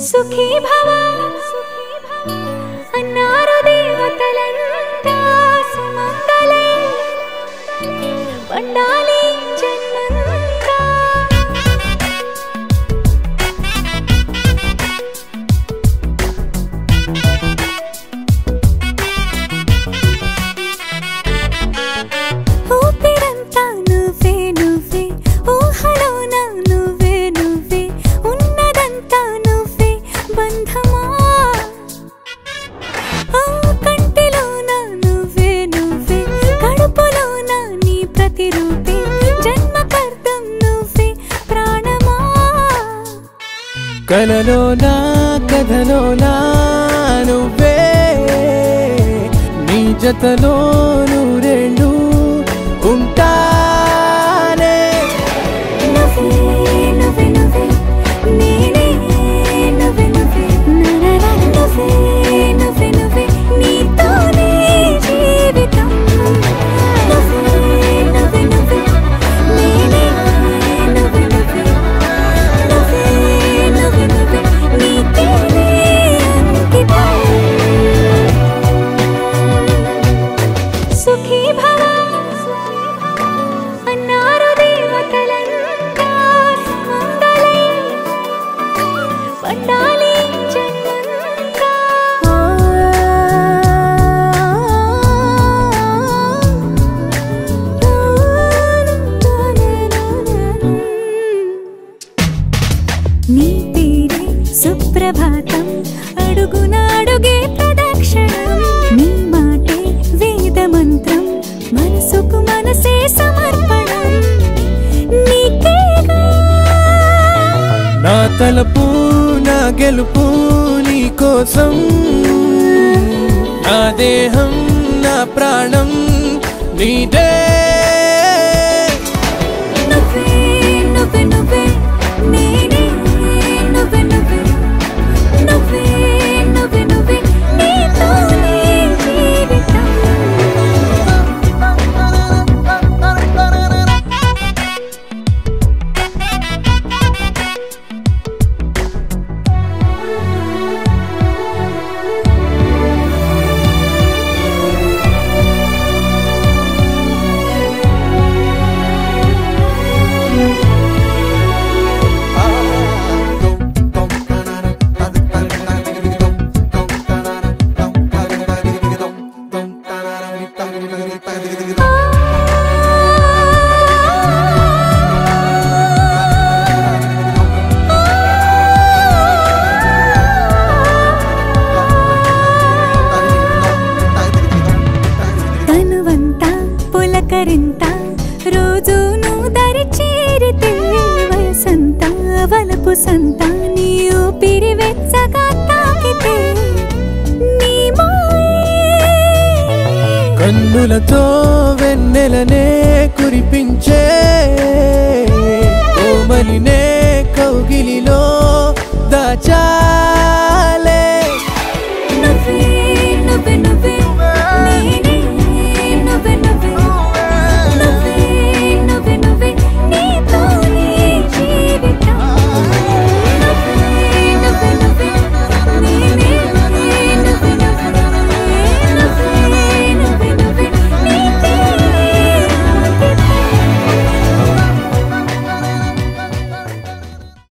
సుఖీ భవ అన్నారు దేవతలంతా సుమంగళే పండాలి జన్మంతా ఊపిరంతా నువ్వే నువ్వే ఊహలోన నువ్వే నువ్వే ఉన్నదంతా నువ్వే బంధమా కంటిలోన నువ్వే నువ్వే కడుపులోన నీ ప్రతిరూపే జన్మకర్తం నువ్వే ప్రాణమా కలలోనా కథలోనా నువ్వే నీ జతలో నూరేళ్ళు ఉంటానే నువ్వే నువ్వే నువ్వే నేనే నువ్వే నువ్వే నువ్వే నువ్వే నువ్వే నీతోనే జీవితం నువ్వే నువ్వే నువ్వే నేనే నువ్వే నువ్వే నువ్వే నువ్వే నువ్వే నీకేనే అంకితం సుఖీ భవ అన్నారు దేవతలంతా సుమంగళే పండాలి జన్మంతా నీ పేరే సుప్రభాతం అడుగున అడుగే ప్రదక్షిణం నీ మాటే వేద మంత్రం మనసుకు మనసే సమర్పణం నీకేగా నా తలపు నా గెలుపు నీ కోసం నా దేహం నా ప్రాణం నీదే నువ్వే నువ్వే నువ్వే నేనే నువ్వే నువ్వే నువ్వే నువ్వే నువ్వే నీతోనే జీవితం తనువంతా పులకరింత రోజు నువ్వు దరి చేరితే వసంత వలపు సంత నీ ఊపిరి వెచ్చగా తాకితే నీ మాయే కన్నులతో వెన్నెలనే కురిపించే